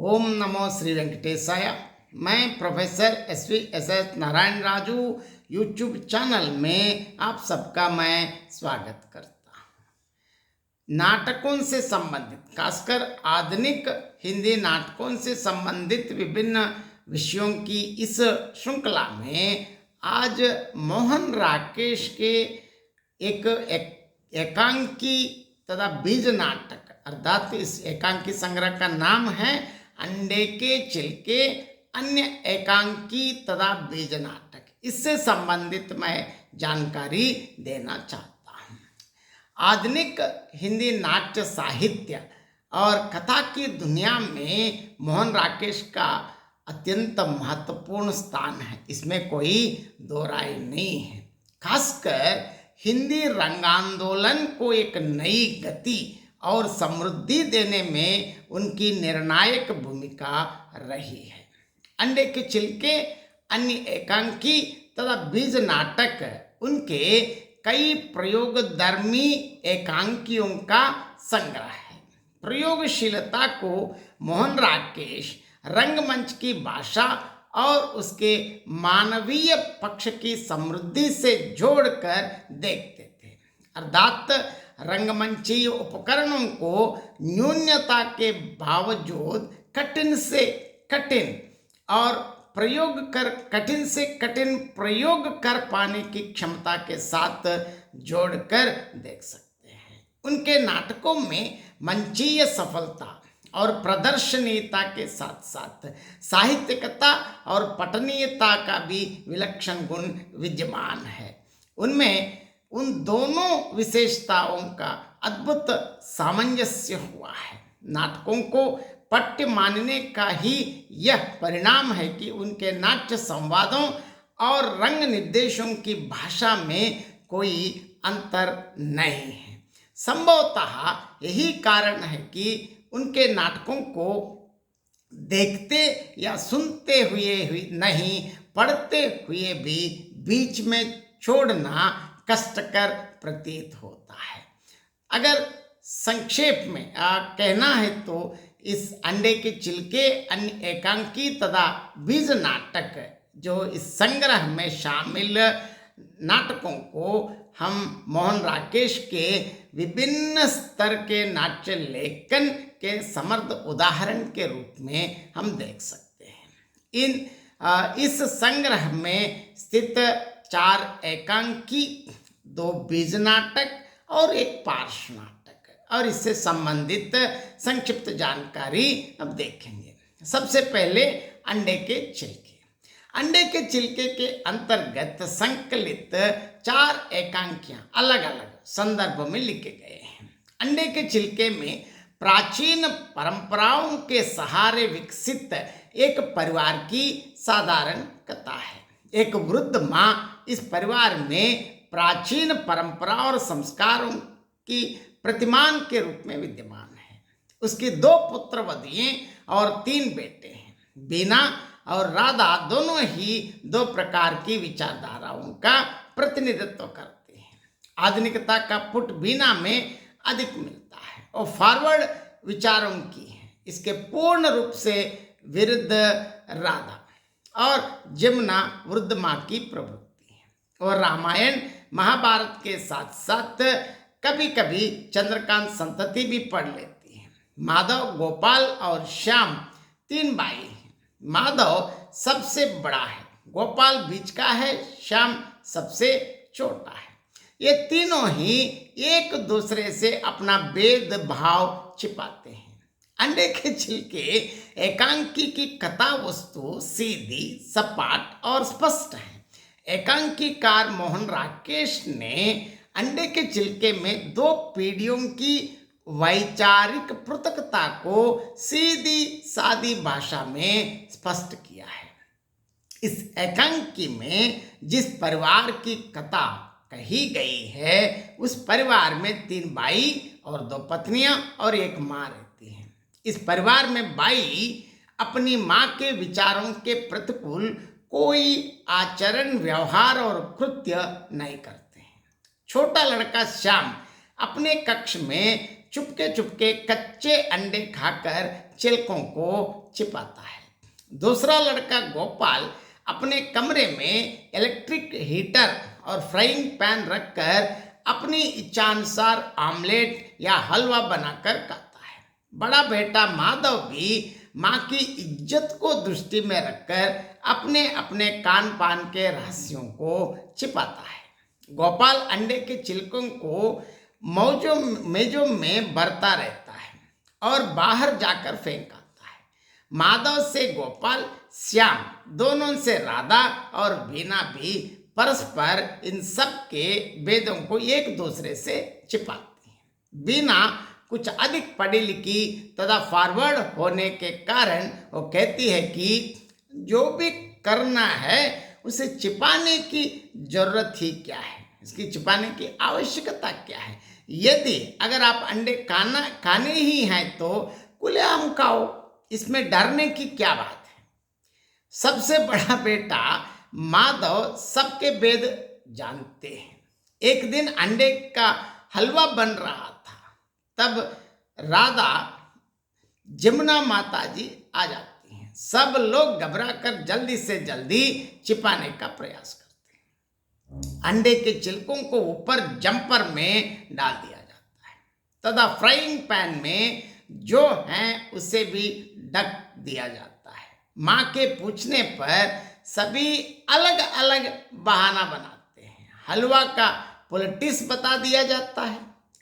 ओम नमो श्री वेंकटेशाय। मैं professor S Narayan Raju YouTube channel में आप सबका मैं स्वागत करता हूँ। नाटकों से संबंधित, खासकर आधुनिक हिंदी नाटकों से संबंधित विभिन्न विषयों की इस श्रृंखला में आज मोहन राकेश के एक एकांकी तथा बीज नाटक, अर्थात इस एकांकी संग्रह का नाम है अंडे के छिलके अन्य एकांकी तथा बीज नाटक। इससे संबंधित मैं जानकारी देना चाहता हूँ। आधुनिक हिंदी नाट्य साहित्य और कथा की दुनिया में मोहन राकेश का अत्यंत महत्वपूर्ण स्थान है, इसमें कोई दो राय नहीं है। खासकर हिंदी रंगांदोलन को एक नई गति और समृद्धि देने में उनकी निर्णायक भूमिका रही है। अंडे के छिलके अन्य एकांकी तथा बीज नाटक उनके कई प्रयोगधर्मी एकांकियों का संग्रह है। प्रयोगशीलता को मोहन राकेश रंगमंच की भाषा और उसके मानवीय पक्ष की समृद्धि से जोड़कर देखते थे, अर्थात रंगमंचीय उपकरणों को न्यूनता के बावजूद कठिन से कठिन प्रयोग कर पाने की क्षमता के साथ जोड़कर देख सकते हैं। उनके नाटकों में मंचीय सफलता और प्रदर्शनीयता के साथ साथ साहित्यिकता और पठनीयता का भी विलक्षण गुण विद्यमान है। उनमें उन दोनों विशेषताओं का अद्भुत सामंजस्य हुआ है। नाटकों को पठ्य मानने का ही यह परिणाम है कि उनके नाट्य संवादों और रंग निर्देशों की भाषा में कोई अंतर नहीं है। संभवतः यही कारण है कि उनके नाटकों को देखते या सुनते हुए नहीं, पढ़ते हुए भी बीच में छोड़ना कष्टकर प्रतीत होता है। अगर संक्षेप में कहना है तो इस अंडे के छिलके अन्य एकांकी तथा बीज नाटक जो इस संग्रह में शामिल नाटकों को हम मोहन राकेश के विभिन्न स्तर के नाट्य लेखन के समर्थ उदाहरण के रूप में हम देख सकते हैं। इस संग्रह में स्थित 4 एकांकी, 2 बीज नाटक और 1 पार्श्व नाटक, और इससे संबंधित संक्षिप्त जानकारी अब देखेंगे। सबसे पहले अंडे के छिलके। अंडे के छिलके के अंतर्गत संकलित 4 एकांकियां अलग अलग संदर्भ में लिखे गए हैं। अंडे के छिलके में प्राचीन परंपराओं के सहारे विकसित एक परिवार की साधारण कथा है। एक वृद्ध माँ इस परिवार में प्राचीन परंपरा और संस्कारों की प्रतिमान के रूप में विद्यमान है। उसकी 2 पुत्रवधियां और 3 बेटे हैं। बीना और राधा दोनों ही 2 प्रकार की विचारधाराओं का प्रतिनिधित्व करते हैं। आधुनिकता का पुट बीना में अधिक मिलता है और फॉरवर्ड विचारों की है। इसके पूर्ण रूप से विरुद्ध राधा और जमुना वृद्ध माँ की प्रवृत्ति है। और रामायण महाभारत के साथ साथ कभी कभी चंद्रकांत संतति भी पढ़ लेती है। माधव, गोपाल और श्याम 3 भाई हैं। माधव सबसे बड़ा है, गोपाल बीच का है, श्याम सबसे छोटा है। ये तीनों ही एक दूसरे से अपना भेदभाव छिपाते हैं। अंडे के छिलके एकांकी की कथा वस्तु सीधी, सपाट और स्पष्ट है। एकांकीकार मोहन राकेश ने अंडे के छिलके में 2 पीढ़ियों की वैचारिक पृथकता को सीधी सादी भाषा में स्पष्ट किया है। इस एकांकी में जिस परिवार की कथा कही गई है उस परिवार में 3 भाई और 2 पत्नियां और 1 माँ रहती हैं। इस परिवार में भाई अपनी माँ के विचारों के प्रतिकूल कोई आचरण, व्यवहार और कृत्य नहीं करते हैं। छोटा लड़का श्याम अपने कक्ष में चुपके चुपके कच्चे अंडे खाकर चिलकों को छिपाता है। दूसरा लड़का गोपाल अपने कमरे में इलेक्ट्रिक हीटर और फ्राइंग पैन रखकर अपनी इच्छानुसार आमलेट या हलवा बनाकर खाता है। बड़ा बेटा माधव भी माँ की इज्जत को दृष्टि में रखकर अपने अपने कान पान के रहस्यों को छिपाता है। गोपाल अंडे के छिलकों को मेजों में भरता रहता है और बाहर जाकर फेंक आता है। माधव से गोपाल, श्याम, दोनों से राधा और बीना भी परस्पर इन सब के भेदों को एक दूसरे से छिपाती है। बीना कुछ अधिक पढ़ी लिखी तथा फॉरवर्ड होने के कारण वो कहती है कि जो भी करना है उसे छिपाने की जरूरत ही क्या है, इसकी छिपाने की आवश्यकता क्या है। यदि अगर आप अंडे खाने ही हैं तो खुलेआम खाओ, इसमें डरने की क्या बात है। सबसे बड़ा बेटा माधव सबके भेद जानते हैं। एक दिन अंडे का हलवा बन रहा था, तब राधा, जमुना माता जी आ जाती हैं। सब लोग घबराकर जल्दी से जल्दी छिपाने का प्रयास करते हैं। अंडे के छिलकों को ऊपर जंपर में डाल दिया जाता है तथा फ्राइंग पैन में जो है उसे भी ढक दिया जाता है। माँ के पूछने पर सभी अलग अलग बहाना बनाते हैं। हलवा का पॉलिटिक्स बता दिया जाता है।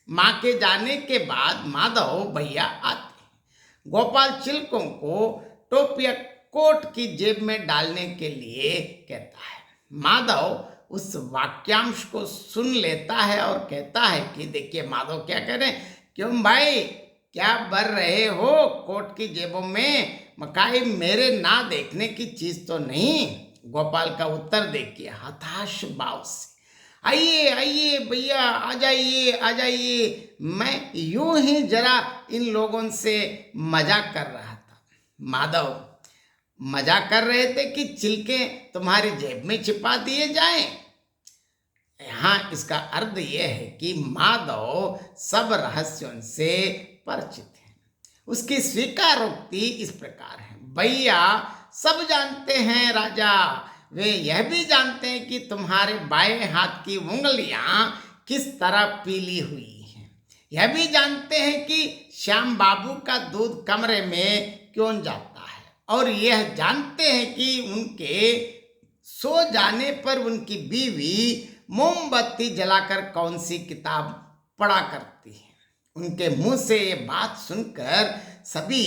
माँ के जाने के बाद माधव भैया आते हैं। गोपाल छिलकों को टोपी या कोट की जेब में डालने के लिए कहता है। माधव उस वाक्यांश को सुन लेता है और कहता है कि देखिए माधव क्या कह रहे हैं, क्यों भाई क्या भर रहे हो कोट की जेबों में, मकाई मेरे ना देखने की चीज तो नहीं। गोपाल का उत्तर देखिए हताश भाव से, आइए आइए भैया आ जाइए, मैं यूं ही जरा इन लोगों से मजाक कर रहा था। माधव मजाक कर रहे थे कि छिलके तुम्हारी जेब में छिपा दिए जाएं। यहाँ इसका अर्थ यह है कि माधव सब रहस्यों से परिचित है। उसकी स्वीकारोक्ति इस प्रकार है, भैया सब जानते हैं राजा, वे यह भी जानते हैं कि तुम्हारे बाएं हाथ की उंगलियां किस तरह पीली हुई हैं। यह भी जानते हैं कि श्याम बाबू का दूध कमरे में क्यों जाता है, और यह जानते हैं कि उनके सो जाने पर उनकी बीवी मोमबत्ती जलाकर कौन सी किताब पढ़ा करती है। उनके मुंह से ये बात सुनकर सभी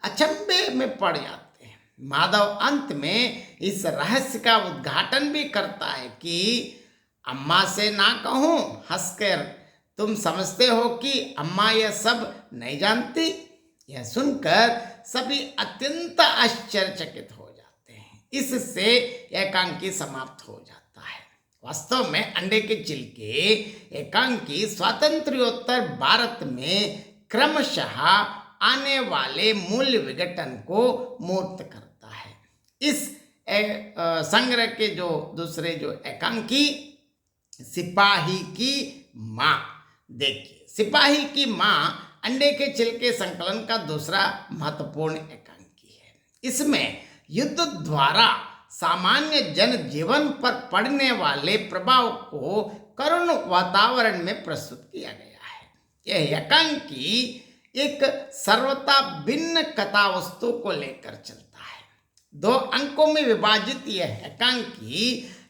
अचंभे में पड़ जाते हैं। माधव अंत में इस रहस्य का उद्घाटन भी करता है कि अम्मा से ना कहूं हंसकर, तुम समझते हो कि अम्मा यह सब नहीं जानती। यह सुनकर सभी अत्यंत आश्चर्यचकित हो जाते हैं। इससे एकांकी समाप्त हो जाता है। वास्तव में अंडे के छिलके एकांकी स्वातंत्र्योत्तर भारत में क्रमशः आने वाले मूल्य विघटन को मूर्त करता है। इस संग्रह के जो दूसरे जो एकांकी सिपाही की माँ, देखिए सिपाही की माँ अंडे के छिलके संकलन का दूसरा महत्वपूर्ण एकांकी है। इसमें युद्ध द्वारा सामान्य जन जीवन पर पड़ने वाले प्रभाव को करुण वातावरण में प्रस्तुत किया गया है। यह एकांकी एक सर्वथा भिन्न कथा वस्तु को लेकर चलता है। 2 अंकों में विभाजित यह एकांकी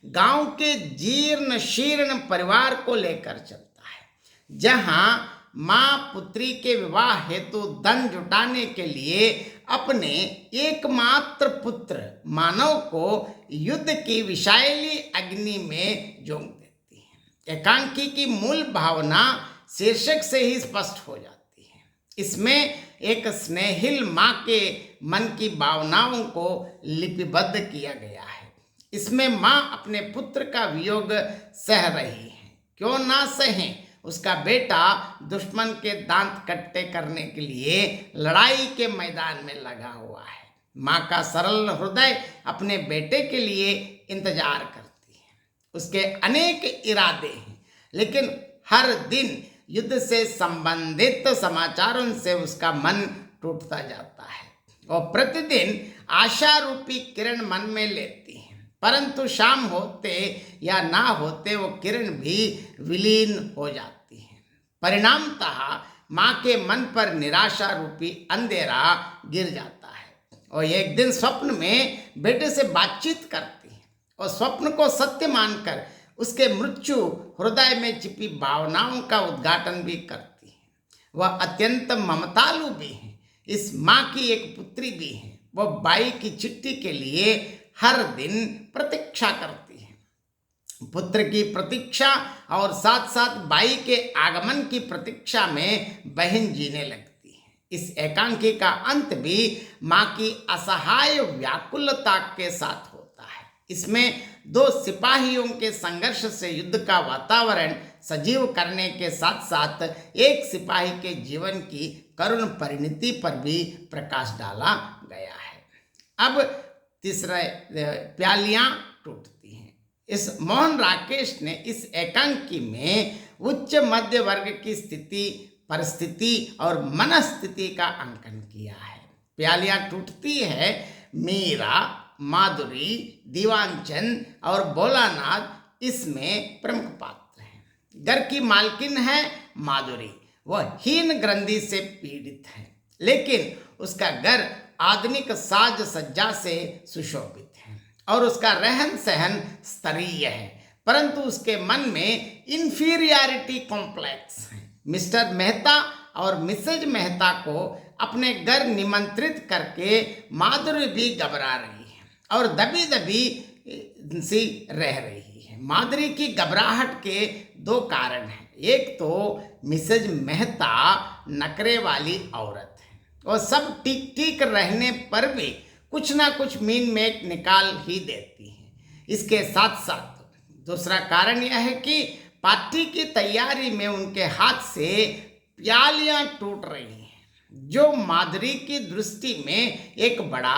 गांव के जीर्ण शीर्ण परिवार को लेकर चलता है, जहां माँ पुत्री के विवाह हेतु धन जुटाने के लिए अपने एकमात्र पुत्र मानव को युद्ध की विषैली अग्नि में झोंक देती है। एकांकी की मूल भावना शीर्षक से ही स्पष्ट हो जाती है। इसमें एक स्नेहिल माँ के मन की भावनाओं को लिपिबद्ध किया गया है। इसमें माँ अपने पुत्र का वियोग सह रही है, क्यों ना सहें। उसका बेटा दुश्मन के दांत कट्टे करने के लिए लड़ाई के मैदान में लगा हुआ है। माँ का सरल हृदय अपने बेटे के लिए इंतजार करती है। उसके अनेक इरादे हैं, लेकिन हर दिन युद्ध से संबंधित समाचारों से उसका मन टूटता जाता है। वो प्रतिदिन आशा रूपी किरण मन में लेती है, परंतु शाम होते या ना होते वो किरण भी विलीन हो जाती है। परिणामतः माँ के मन पर निराशा रूपी अंधेरा गिर जाता है। और एक दिन स्वप्न में बेटे से बातचीत करती है और स्वप्न को सत्य मानकर उसके मृत्यु हृदय में छिपी भावनाओं का उद्घाटन भी करती है। वह अत्यंत ममतालु भी है, इस माँ की एक पुत्री भी है। वह बाई की चिट्ठी के लिए हर दिन प्रतीक्षा करती है। पुत्र की प्रतीक्षा और साथ साथ बाई के आगमन की प्रतीक्षा में बहन जीने लगती है। इस एकांकी का अंत भी माँ की असहाय व्याकुलता के साथ होता है। इसमें दो सिपाहियों के संघर्ष से युद्ध का वातावरण सजीव करने के साथ साथ एक सिपाही के जीवन की करुण परिणति पर भी प्रकाश डाला गया है। अब तीसरा, प्यालियां टूटती हैं। इस मोहन राकेश ने इस एकांकी में उच्च मध्य वर्ग की स्थिति, परिस्थिति और मनस्थिति का अंकन किया है। प्यालियां टूटती है मीरा, माधुरी, दीवानचंद और भोलानाथ इसमें प्रमुख पात्र हैं। घर की मालकिन है माधुरी, वह हीन ग्रंथि से पीड़ित है, लेकिन उसका घर आधुनिक साज सज्जा से सुशोभित है और उसका रहन सहन स्तरीय है, परंतु उसके मन में इंफीरियरिटी कॉम्प्लेक्स है। मिस्टर मेहता और मिसेज मेहता को अपने घर निमंत्रित करके माधुरी भी घबरा रही है और दबी दबी सी रह रही है। माधुरी की घबराहट के दो कारण हैं। एक तो मिसेज मेहता नखरे वाली औरत है और सब ठीक ठीक रहने पर भी कुछ ना कुछ मीन मेट निकाल ही देती है। इसके साथ साथ दूसरा कारण यह है कि पार्टी की तैयारी में उनके हाथ से प्यालियां टूट रही हैं, जो माधुरी की दृष्टि में एक बड़ा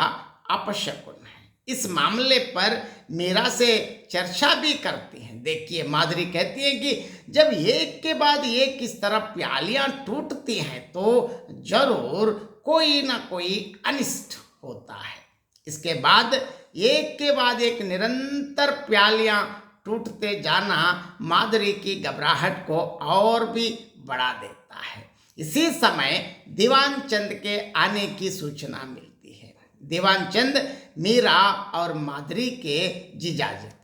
अपशकुन है। इस मामले पर मीरा से चर्चा भी करती हैं। देखिए, माधुरी कहती है कि जब एक के बाद एक इस तरह प्यालियां टूटती हैं तो जरूर कोई ना कोई अनिष्ट होता है। इसके बाद एक के बाद एक निरंतर प्यालियां टूटते जाना माधुरी की घबराहट को और भी बढ़ा देता है। इसी समय दीवान चंद के आने की सूचना मिलती है। दीवान चंद मीरा और माधुरी के जीजाजी थे।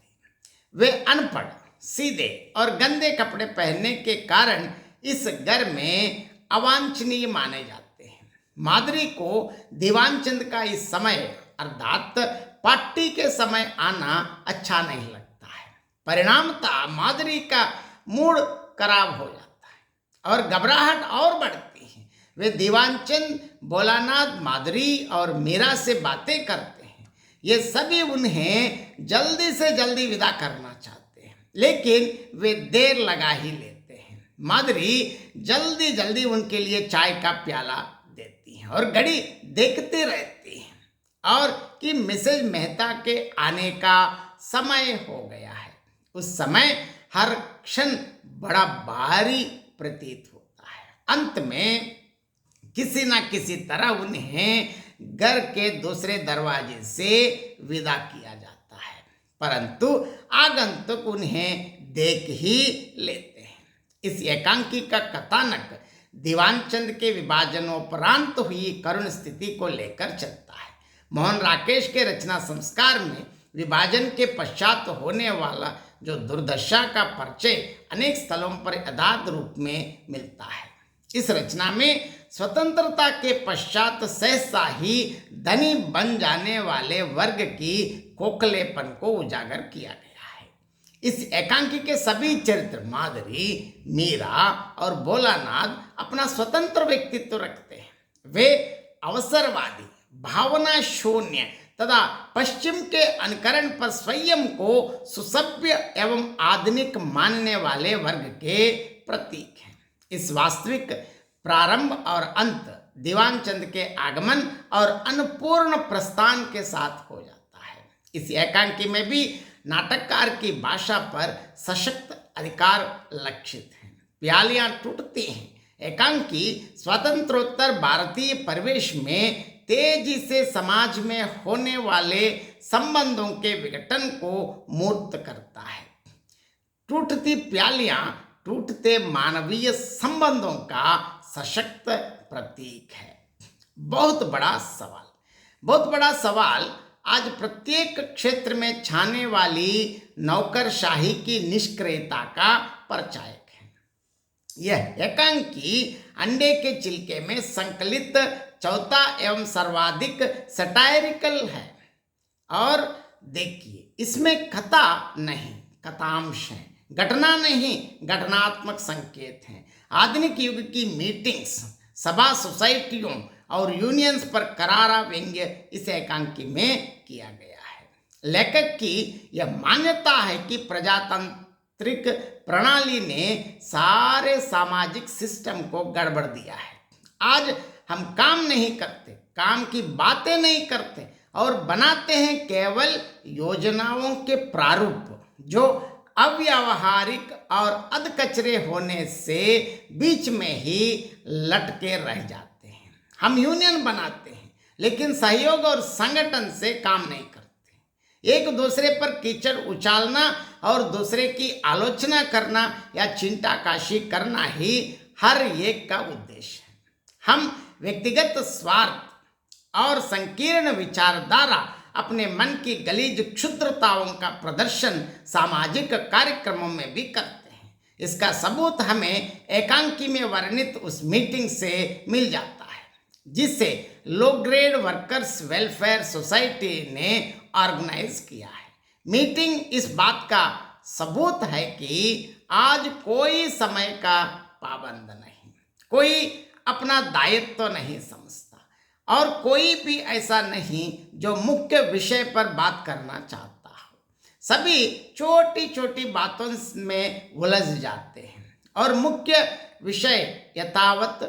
वे अनपढ़, सीधे और गंदे कपड़े पहनने के कारण इस घर में अवांछनीय माने जाते हैं। माधुरी को दीवान चंद का इस समय अर्थात पार्टी के समय आना अच्छा नहीं लगता है। परिणामतः माधुरी का मूड खराब हो जाता है और घबराहट और बढ़ती है। वे दीवानचंद, भोलानाथ, माधुरी और मीरा से बातें करते हैं। ये सभी उन्हें जल्दी से जल्दी विदा करना चाहते हैं, लेकिन वे देर लगा ही लेते हैं। माधुरी जल्दी जल्दी उनके लिए चाय का प्याला देती है और घड़ी देखते रहती है और कि मिसेज मेहता के आने का समय हो गया है। उस समय हर क्षण बड़ा भारी प्रतीत होता है। अंत में किसी न किसी तरह उन्हें घर के दूसरे दरवाजे से विदा किया जाता है, परंतु आगंतुक उन्हें देख ही लेते हैं। इस एकांकी का कथानक दीवानचंद के विभाजनोपरांत हुई करुण स्थिति को लेकर चलता है। मोहन राकेश के रचना संस्कार में विभाजन के पश्चात होने वाला जो दुर्दशा का परिचय अनेक स्थलों पर यथार्थ रूप में मिलता है। इस रचना में स्वतंत्रता के पश्चात सहसा ही धनी बन जाने वाले वर्ग की खोखलेपन को उजागर किया गया है। इस एकांकी के सभी चरित्र माधुरी, मीरा और भोलानाथ अपना स्वतंत्र व्यक्तित्व रखते हैं। वे अवसरवादी, भावना शून्य तथा पश्चिम के अनुकरण पर स्वयं को सुसभ्य एवं आधुनिक मानने वाले वर्ग के प्रतीक हैं। इस वास्तविक प्रारंभ और अंत दीवानचंद के आगमन और अनपूर्ण प्रस्थान के साथ हो जाता है। इस एकांकी में भी नाटककार की भाषा पर सशक्त अधिकार लक्षित है। प्यालियां टूटती हैं। एकांकी स्वतंत्रोत्तर भारतीय परिवेश में तेजी से समाज में होने वाले संबंधों के विघटन को मूर्त करता है। टूटती प्यालियां टूटते मानवीय संबंधों का सशक्त प्रतीक है। बहुत बड़ा सवाल आज प्रत्येक क्षेत्र में छाने वाली नौकरशाही की निष्क्रियता का परिचायक है। यह एकांकी अंडे के छिलके में संकलित चौथा एवं सर्वाधिक सटायरिकल है। और देखिए, इसमें कथा नहीं, कथांश है, घटना नहीं, घटनात्मक संकेत हैं। आधुनिक युग की मीटिंग्स, सभा, सोसाइटियों और यूनियंस पर करारा व्यंग्य इस एकांकी में किया गया है। लेखक की यह मान्यता है कि प्रजातांत्रिक प्रणाली ने सारे सामाजिक सिस्टम को गड़बड़ दिया है। आज हम काम नहीं करते, काम की बातें नहीं करते और बनाते हैं केवल योजनाओं के प्रारूप जो अव्यावहारिक और अधकचरे होने से बीच में ही लटके रह जाते हैं। हम यूनियन बनाते हैं लेकिन सहयोग और संगठन से काम नहीं करते। एक दूसरे पर कीचड़ उछालना और दूसरे की आलोचना करना या चिंताकाशी करना ही हर एक का उद्देश्य है। हम व्यक्तिगत स्वार्थ और संकीर्ण विचारधारा, अपने मन की गलीज क्षुद्रताओं का प्रदर्शन सामाजिक कार्यक्रमों में भी करते हैं। इसका सबूत हमें एकांकी में वर्णित उस मीटिंग से मिल जाता है जिसे low grade workers welfare society ने ऑर्गेनाइज किया है। मीटिंग इस बात का सबूत है कि आज कोई समय का पाबंद नहीं, कोई अपना दायित्व नहीं समझता और कोई भी ऐसा नहीं जो मुख्य विषय पर बात करना चाहता हो। सभी छोटी छोटी बातों में उलझ जाते हैं और मुख्य विषय यथावत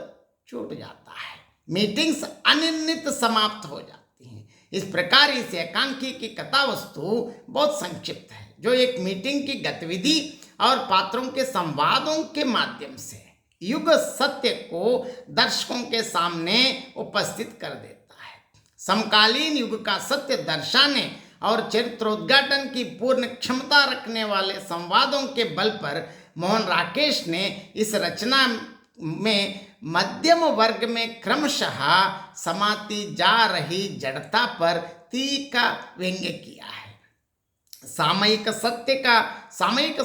छूट जाता है। मीटिंग्स अनिर्णित समाप्त हो जाती हैं। इस प्रकार इस एकांकी की कथा वस्तु बहुत संक्षिप्त है, जो एक मीटिंग की गतिविधि और पात्रों के संवादों के माध्यम से युग सत्य को दर्शकों के सामने उपस्थित कर देता है। समकालीन युग का सत्य दर्शाने और चरित्रोद्घाटन की पूर्ण क्षमता रखने वाले संवादों के बल पर मोहन राकेश ने इस रचना में मध्यम वर्ग में क्रमशः समाती जा रही जड़ता पर तीखा व्यंग्य किया है। सामयिक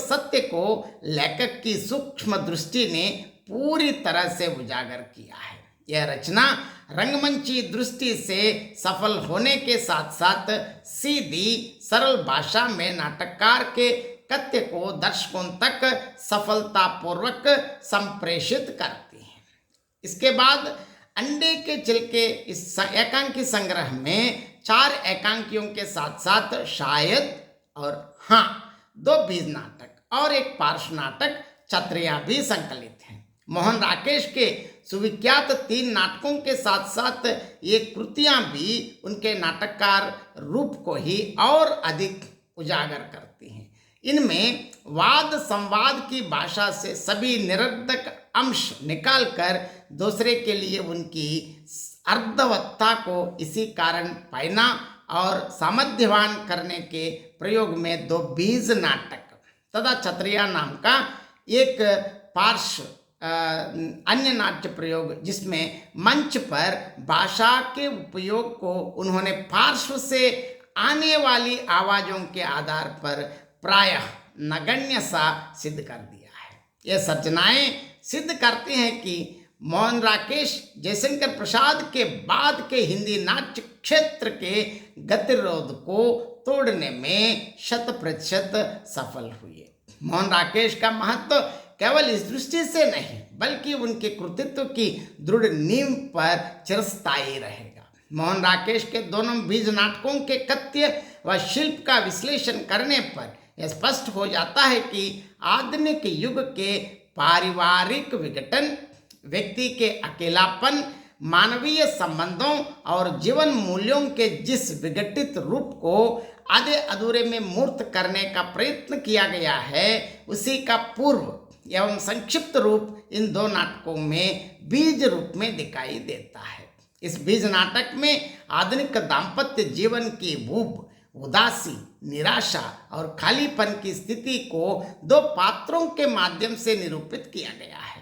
सत्य को लेखक की सूक्ष्म दृष्टि ने पूरी तरह से उजागर किया है। यह रचना रंगमंची दृष्टि से सफल होने के साथ साथ सीधी सरल भाषा में नाटककार के कथ्य को दर्शकों तक सफलतापूर्वक संप्रेषित करती है। इसके बाद अंडे के छिलके इस एकांकी संग्रह में 4 एकांकियों के साथ साथ शायद और हाँ 2 बीज नाटक और एक पार्श्व नाटक छत्रियां भी संकलित हैं। मोहन राकेश के सुविख्यात 3 नाटकों के साथ साथ ये कृतियां भी उनके नाटककार रूप को ही और अधिक उजागर करती हैं। इनमें वाद संवाद की भाषा से सभी निरर्थक अंश निकालकर दूसरे के लिए उनकी अर्धवत्ता को इसी कारण पाइना और सामर्थ्यवान करने के प्रयोग में 2 बीज नाटक तथा छत्रिया नाम का एक पार्श्व अन्य नाट्य प्रयोग, जिसमें मंच पर भाषा के उपयोग को उन्होंने पार्श्व से आने वाली आवाजों के आधार पर प्रायः नगण्य सा सिद्ध कर दिया है। ये सर्जनाएं सिद्ध करती हैं कि मोहन राकेश जयशंकर प्रसाद के बाद के हिंदी नाट्य क्षेत्र के गतिरोध को तोड़ने में 100% सफल हुए। मोहन राकेश का महत्व केवल इस दृष्टि से नहीं बल्कि उनके कृतित्व की दृढ़ नींव पर चिरस्थायी रहेगा। मोहन राकेश के दोनों बीज नाटकों के कथ्य व शिल्प का विश्लेषण करने पर यह स्पष्ट हो जाता है कि आधुनिक युग के पारिवारिक विघटन, व्यक्ति के अकेलापन, मानवीय संबंधों और जीवन मूल्यों के जिस विघटित रूप को आधे अधूरे में मूर्त करने का प्रयत्न किया गया है, उसी का पूर्व एवं संक्षिप्त रूप इन दो नाटकों में बीज रूप में दिखाई देता है। इस बीज नाटक में आधुनिक दाम्पत्य जीवन की ऊब, उदासी, निराशा और खालीपन की स्थिति को दो पात्रों के माध्यम से निरूपित किया गया है।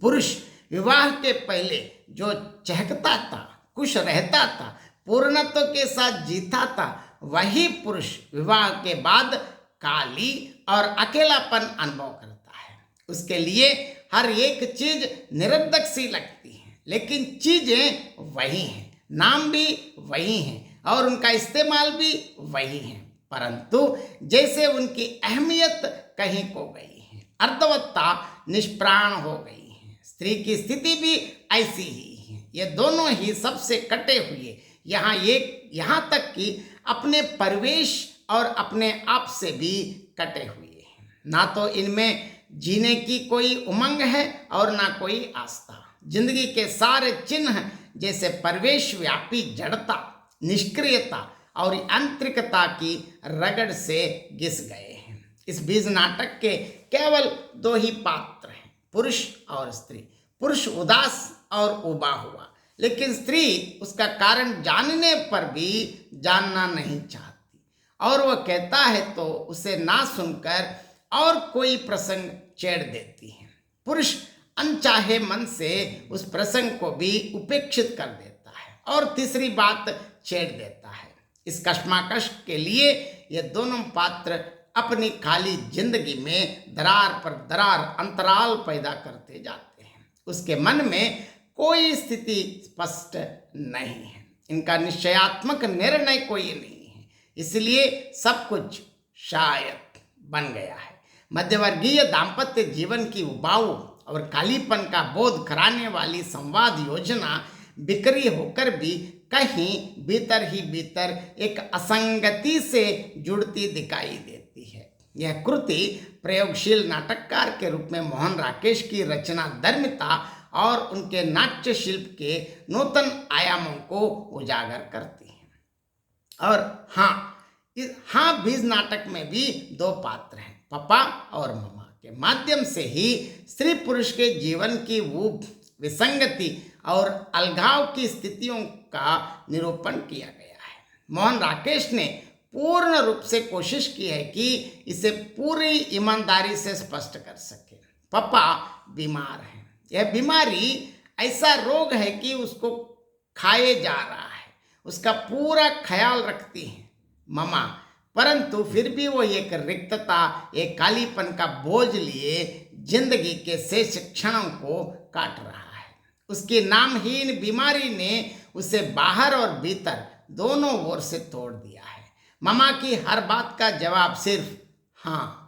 पुरुष विवाह के पहले जो चहकता था, खुश रहता था, पूर्णत्व के साथ जीता था, वही पुरुष विवाह के बाद काली और अकेलापन अनुभव करता है। उसके लिए हर एक चीज निरर्थक सी लगती है, लेकिन चीजें वही हैं, नाम भी वही हैं और उनका इस्तेमाल भी वही है, परंतु जैसे उनकी अहमियत कहीं खो गई है, अर्थवत्ता निष्प्राण हो गई है। स्त्री की स्थिति भी ऐसी ही है। ये दोनों ही सबसे कटे हुए, यहाँ तक कि अपने परिवेश और अपने आप से भी कटे हुए हैं। ना तो इनमें जीने की कोई उमंग है और ना कोई आस्था। जिंदगी के सारे चिन्ह जैसे परिवेश व्यापी जड़ता, निष्क्रियता और आंतरिकता की रगड़ से घिस गए हैं। इस बीज नाटक के केवल दो ही पात्र हैं, पुरुष और स्त्री। पुरुष उदास और उबा हुआ, लेकिन स्त्री उसका कारण जानने पर भी जानना नहीं चाहती और वह कहता है तो उसे ना सुनकर और कोई प्रसंग छेड़ देती है। पुरुष अनचाहे मन से उस प्रसंग को भी उपेक्षित कर देता है और तीसरी बात छेड़ देता है। इस कश्मकश के लिए ये दोनों पात्र अपनी खाली जिंदगी में दरार पर दरार अंतराल पैदा करते जाते हैं। उसके मन में कोई स्थिति स्पष्ट नहीं है, इनका निश्चयात्मक निर्णय कोई नहीं है, इसलिए सब कुछ शायद बन गया है। मध्यवर्गीय दाम्पत्य जीवन की उबाऊ और कालीपन का बोध कराने वाली संवाद योजना बिखरी होकर भी कहीं भीतर ही भीतर एक असंगति से जुड़ती दिखाई देती है। यह कृति प्रयोगशील नाटककार के रूप में मोहन राकेश की रचना धर्मिता और उनके नाट्य शिल्प के नूतन आयामों को उजागर करती है। और हाँ, बीज नाटक में भी दो पात्र हैं, पप्पा और ममा, के माध्यम से ही स्त्री पुरुष के जीवन की ऊब, विसंगति और अलगाव की स्थितियों का निरूपण किया गया है। मोहन राकेश ने पूर्ण रूप से कोशिश की है कि इसे पूरी ईमानदारी से स्पष्ट कर सके। पप्पा बीमार हैं, यह बीमारी ऐसा रोग है कि उसको खाए जा रहा है, उसका पूरा ख्याल रखती है ममा, परंतु फिर भी वो एक रिक्तता, एक कालीपन का बोझ लिए जिंदगी के शेष क्षणों को काट रहा है। उसकी नामहीन बीमारी ने उसे बाहर और भीतर दोनों ओर से तोड़ दिया है। ममा की हर बात का जवाब सिर्फ हाँ।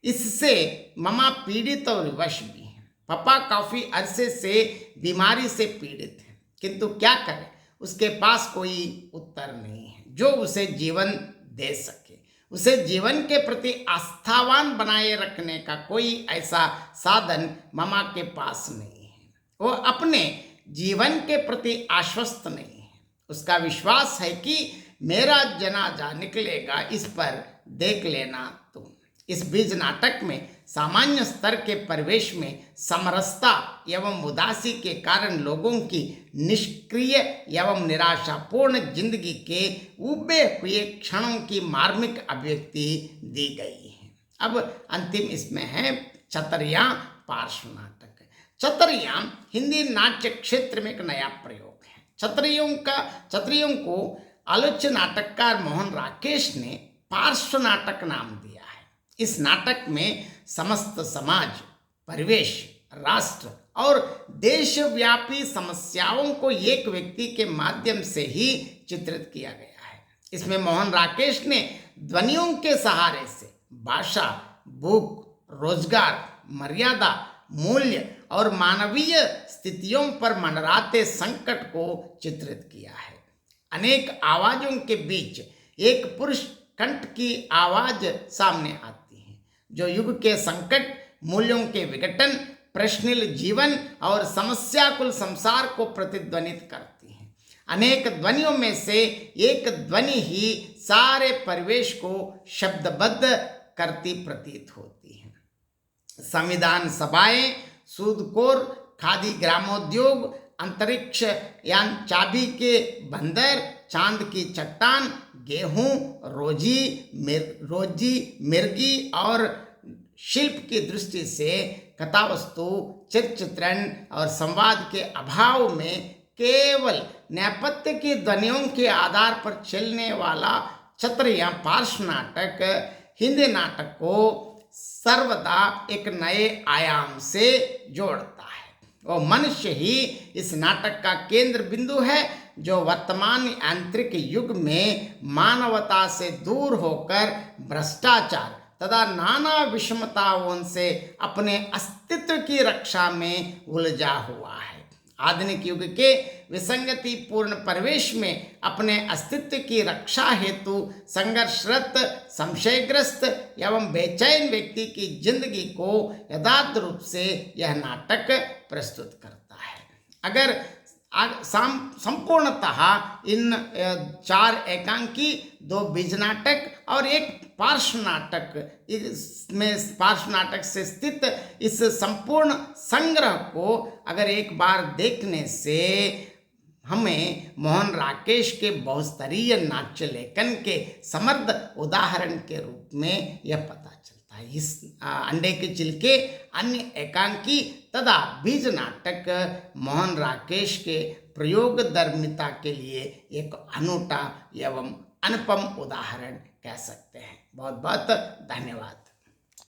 इससे ममा पीड़ित और विवश भी हैं। पापा काफी अरसे से बीमारी से पीड़ित हैं, किंतु क्या करें, उसके पास कोई उत्तर नहीं है जो उसे जीवन दे सके। उसे जीवन के प्रति आस्थावान बनाए रखने का कोई ऐसा साधन ममा के पास नहीं है। वो अपने जीवन के प्रति आश्वस्त नहीं है। उसका विश्वास है कि मेरा जनाजा निकलेगा, इस पर देख लेना तुम। इस बीज नाटक में सामान्य स्तर के परिवेश में समरसता एवं उदासी के कारण लोगों की निष्क्रिय एवं निराशापूर्ण जिंदगी के उबे हुए क्षणों की मार्मिक अभिव्यक्ति दी गई है। अब अंतिम इसमें है छतरियां पार्श्व नाटक। छतरियां हिंदी नाट्य क्षेत्र में एक नया प्रयोग है। छतरियों को आलोच्य नाटककार मोहन राकेश ने पार्श्व नाटक नाम दिया है। इस नाटक में समस्त समाज, परिवेश, राष्ट्र और देशव्यापी समस्याओं को एक व्यक्ति के माध्यम से ही चित्रित किया गया है। इसमें मोहन राकेश ने ध्वनियों के सहारे से भाषा, भूख, रोजगार, मर्यादा, मूल्य और मानवीय स्थितियों पर मंडराते संकट को चित्रित किया है। अनेक आवाजों के बीच एक पुरुष कंठ की आवाज सामने आती है, जो युग के संकट, मूल्यों के विघटन, प्रश्निल जीवन और समस्याकुल संसार को प्रतिध्वनित करती हैं। अनेक ध्वनियों में से एक ध्वनि ही सारे परिवेश को शब्दबद्ध करती प्रतीत होती है। संविधान सभाएं, सूदखोर, खादी ग्रामोद्योग, अंतरिक्ष यान चाबी के बंदर, चांद की चट्टान, गेहूं, रोजी मिर्गी और शिल्प की दृष्टि से कथावस्तु, चित्रण और संवाद के अभाव में केवल नेपथ्य की ध्वनियों के आधार पर चलने वाला छत्र या पार्श्व नाटक हिंदी नाटक को सर्वदा एक नए आयाम से जोड़ता है। वो मनुष्य ही इस नाटक का केंद्र बिंदु है, जो वर्तमान यांत्रिक युग में मानवता से दूर होकर भ्रष्टाचार तथा नाना विषमताओं से अपने अस्तित्व की रक्षा में उलझा हुआ है। आधुनिक युग के विसंगति पूर्ण परिवेश में अपने अस्तित्व की रक्षा हेतु संघर्षरत, संशयग्रस्त एवं बेचैन व्यक्ति की जिंदगी को यथार्थ रूप से यह नाटक प्रस्तुत करता है। अगर संपूर्णतः इन 4 एकांकी, 2 बीज नाटक और एक पार्श्व नाटक, इसमें पार्श्व नाटक से स्थित इस संपूर्ण संग्रह को अगर एक बार देखने से हमें मोहन राकेश के बहुस्तरीय नाट्य लेखन के समर्थ उदाहरण के रूप में यह पता चलता है। इस अंडे के चिलके, अन्य एकांकी तथा बीज नाटक मोहन राकेश के प्रयोगधर्मिता के लिए एक अनूठा एवं अनुपम उदाहरण कह सकते हैं। बहुत बहुत धन्यवाद।